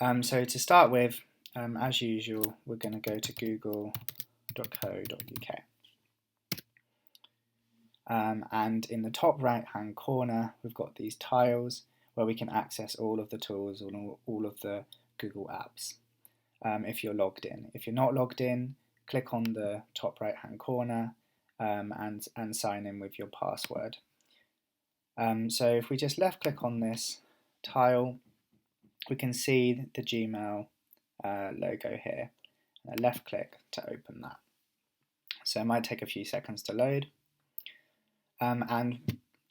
So to start with, as usual, we're going to go to google.co.uk. And in the top right hand corner, we've got these tiles where we can access all of the tools, all of the Google apps if you're logged in. If you're not logged in, click on the top right hand corner and sign in with your password. So if we just left click on this tile, we can see the Gmail logo here. Left click to open that. So it might take a few seconds to load. And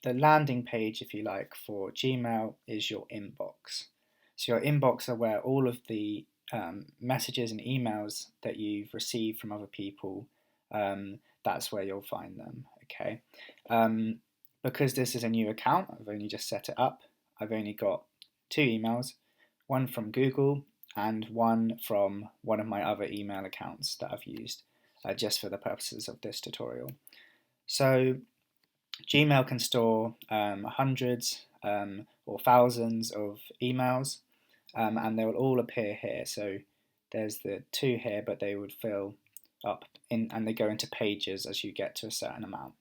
the landing page, if you like, for Gmail is your inbox. So your inbox are where all of the messages and emails that you've received from other people, that's where you'll find them, okay? Because this is a new account, I've only just set it up, I've only got 2 emails, one from Google and one from one of my other email accounts that I've used just for the purposes of this tutorial. So Gmail can store hundreds or thousands of emails, and they will all appear here. So there's the 2 here, but they would fill up and they go into pages as you get to a certain amount.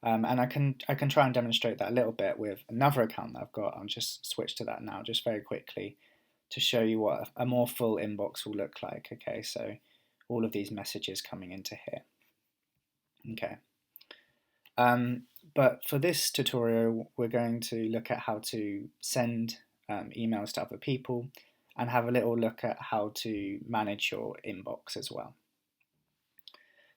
And I can try and demonstrate that a little bit with another account that I've got. I'll just switch to that now, just very quickly, to show you what a more full inbox will look like. Okay, so all of these messages coming into here. Okay. But for this tutorial, we're going to look at how to send emails to other people and have a little look at how to manage your inbox as well.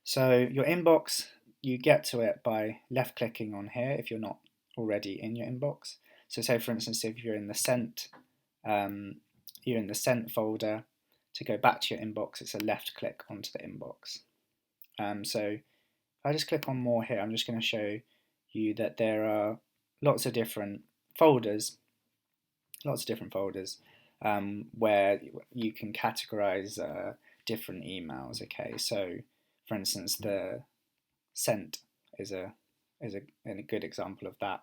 So your inbox, you get to it by left clicking on here if you're not already in your inbox. So say for instance, if you're in the sent folder, to go back to your inbox, it's a left click onto the inbox. So if I just click on more here, I'm just going to show you that there are lots of different folders where you can categorize different emails. Okay, so for instance, the sent is a good example of that,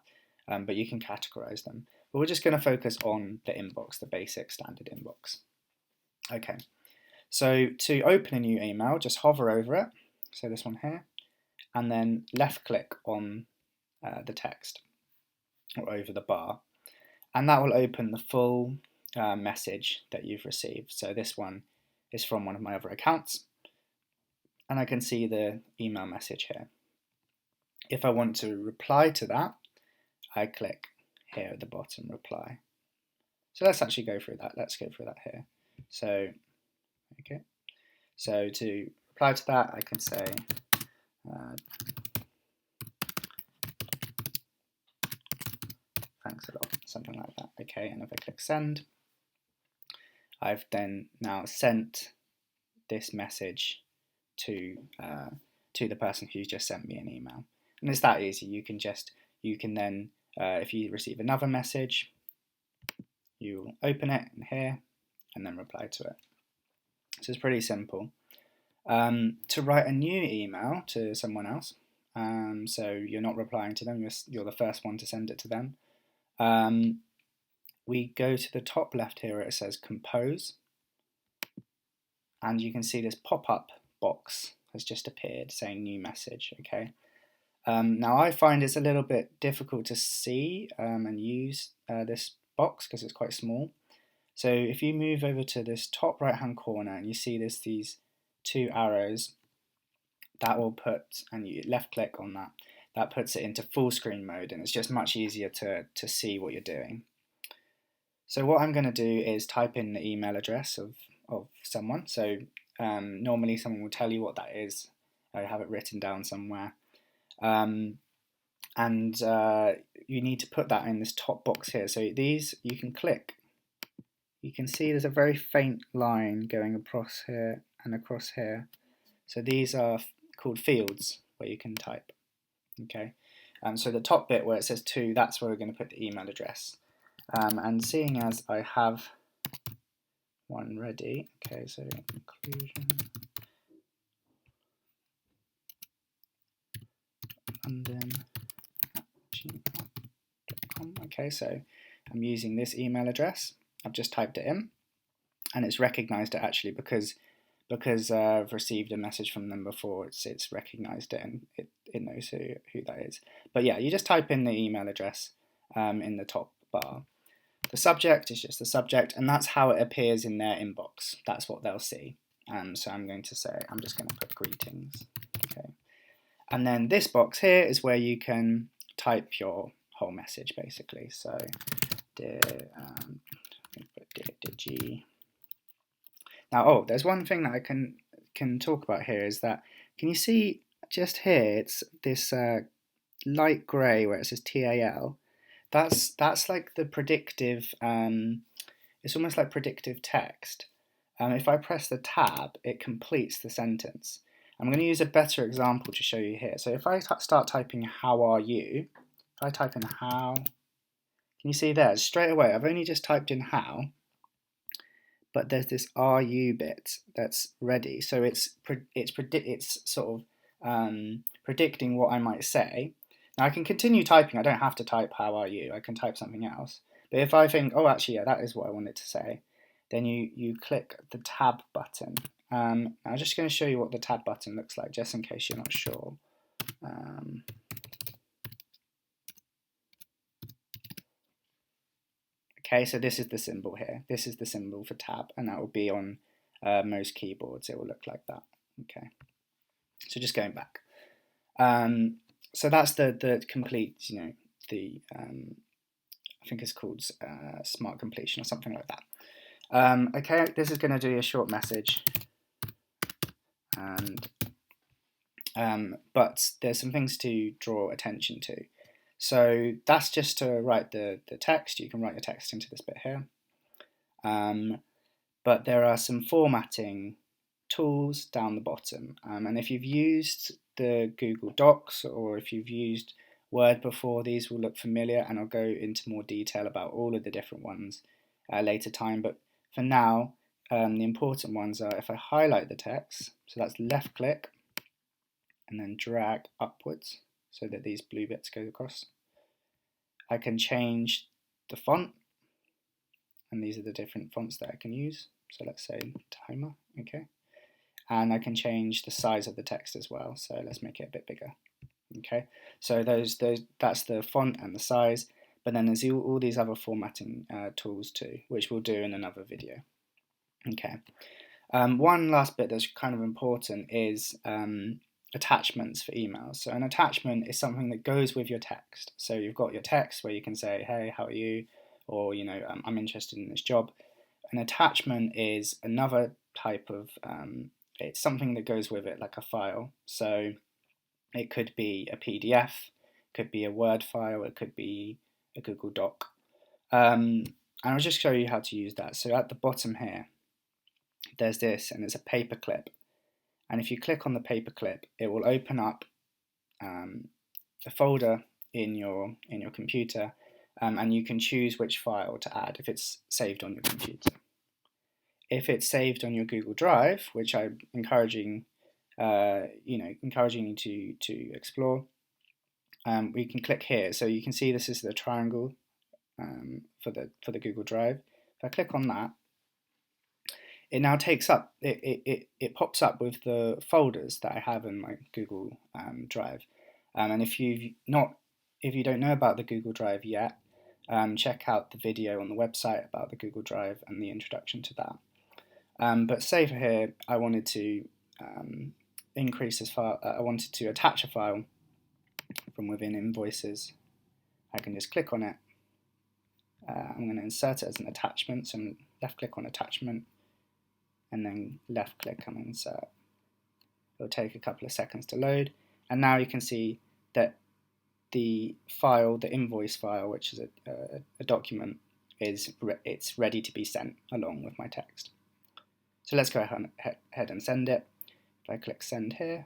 but you can categorize them. But we're just going to focus on the inbox, the basic standard inbox. Okay, so to open a new email, just hover over it, so this one here, and then left click on the text or over the bar, and that will open the full message that you've received. So this one is from one of my other accounts, and I can see the email message here. If I want to reply to that, I click here at the bottom, reply. So let's actually go through that. Let's go through that here. So, okay. So to reply to that, I can say, thanks a lot, something like that. Okay, and if I click send, I've then now sent this message to the person who's just sent me an email. And it's that easy. You can then, if you receive another message, you'll open it in here and then reply to it. So it's pretty simple. To write a new email to someone else, so you're not replying to them, you're the first one to send it to them, we go to the top left here where it says compose, and you can see this pop-up box has just appeared saying new message. Okay. Now I find it's a little bit difficult to see and use this box because it's quite small. So if you move over to this top right hand corner and you see these 2 arrows, that will put, and you left click on that, that puts it into full screen mode, and it's just much easier to see what you're doing. So what I'm going to do is type in the email address of someone. So normally someone will tell you what that is. I have it written down somewhere. And you need to put that in this top box here. So these you can click. You can see there's a very faint line going across here and across here. So these are called fields where you can type. Okay. So the top bit where it says to, that's where we're going to put the email address. And seeing as I have one ready, okay, so inclusion london@gmail.com. Okay, so I'm using this email address. I've just typed it in. and it's recognized it actually because I've received a message from them before. It's recognized it, and it knows who that is. But yeah, you just type in the email address in the top bar. The subject is just the subject, and that's how it appears in their inbox. That's what they'll see. So I'm just going to put greetings. Okay. And then this box here is where you can type your whole message, basically. So, dear Digi. Now, there's one thing that I can talk about here is that, can you see just here, it's this light grey where it says TAL. That's like the predictive, it's almost like predictive text. If I press the tab, it completes the sentence. I'm going to use a better example to show you here. So if I start typing how are you, if I type in how, can you see there, straight away, I've only just typed in how, but there's this are you bit that's ready. So it's sort of predicting what I might say. Now I can continue typing, I don't have to type how are you, I can type something else. But if I think, oh actually yeah, that is what I wanted to say, then you click the tab button. I'm just going to show you what the tab button looks like, just in case you're not sure. Okay, so this is the symbol here. This is the symbol for tab, and that will be on most keyboards. It will look like that. Okay, so just going back. So that's the complete, I think it's called smart completion or something like that. Okay, this is going to do a short message, and but there's some things to draw attention to. So that's just to write the text. You can write your text into this bit here. But there are some formatting tools down the bottom. And if you've used the Google Docs or if you've used Word before, these will look familiar, and I'll go into more detail about all of the different ones later time. But for now, the important ones are if I highlight the text, so that's left click and then drag upwards so that these blue bits go across. I can change the font, and these are the different fonts that I can use. So let's say Timer, okay. And I can change the size of the text as well. So let's make it a bit bigger, okay. So that's the font and the size. But then there's all these other formatting tools too, which we'll do in another video. Okay. One last bit that's kind of important is attachments for emails. So an attachment is something that goes with your text. So you've got your text where you can say, hey, how are you? Or, I'm interested in this job. An attachment is another type of, it's something that goes with it, like a file. So it could be a PDF, could be a Word file, it could be a Google Doc. And I'll just show you how to use that. So at the bottom here, there's this, and it's a paperclip. And if you click on the paperclip, it will open up a folder in your computer, and you can choose which file to add if it's saved on your computer. If it's saved on your Google Drive, which I'm encouraging you to explore, we can click here. So you can see this is the triangle for the Google Drive. If I click on that, it now takes up, it pops up with the folders that I have in my Google Drive. And if you don't know about the Google Drive yet, check out the video on the website about the Google Drive and the introduction to that. But say for here, I wanted to increase this file, I wanted to attach a file from within Invoices. I can just click on it. I'm going to insert it as an attachment, so I'm left click on attachment, and then left click and insert. It'll take a couple of seconds to load, and now you can see that the file, the invoice file, which is a document, it's ready to be sent along with my text. So let's go ahead and send it. If I click send here,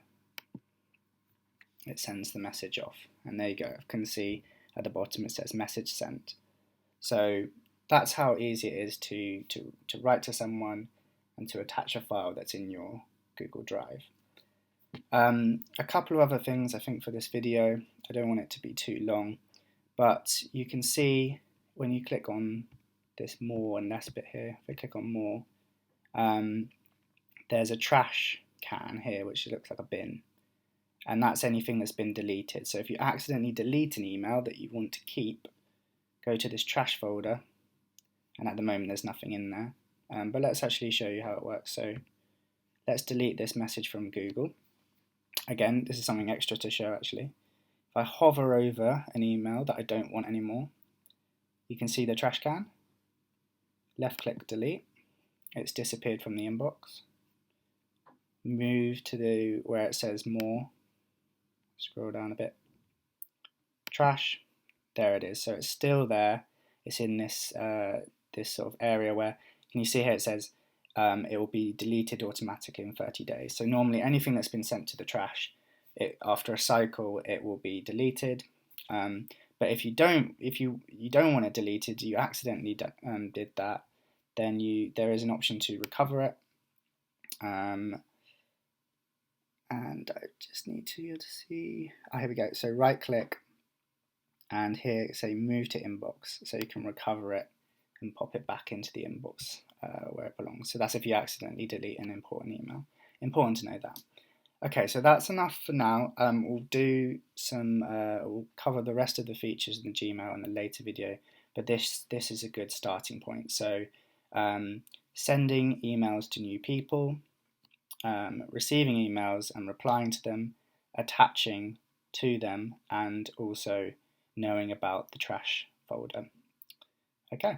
it sends the message off, and there you go. You can see at the bottom it says message sent. So that's how easy it is to write to someone and to attach a file that's in your Google Drive. A couple of other things I think for this video, I don't want it to be too long, but you can see when you click on this more and less bit here, if I click on more, there's a trash can here which looks like a bin, and that's anything that's been deleted. So if you accidentally delete an email that you want to keep, go to this trash folder, and at the moment there's nothing in there, but let's actually show you how it works. So let's delete this message from Google. Again, this is something extra to show actually. If I hover over an email that I don't want anymore, you can see the trash can. Left click delete, it's disappeared from the inbox. Move to where it says more, scroll down a bit, trash, there it is. So it's still there, it's in this this sort of area where, can you see here it says it will be deleted automatically in 30 days. So normally anything that's been sent to the trash, after a cycle it will be deleted. But if you don't want it deleted, you accidentally did that, then there is an option to recover it. And I just need to see, here we go. So right click, and here say move to inbox, so you can recover it and pop it back into the inbox where it belongs. So that's if you accidentally delete an important email. Important to know that. Okay, so that's enough for now. We'll do we'll cover the rest of the features in the Gmail in a later video, but this is a good starting point. So sending emails to new people, receiving emails and replying to them, attaching to them, and also knowing about the trash folder. Okay.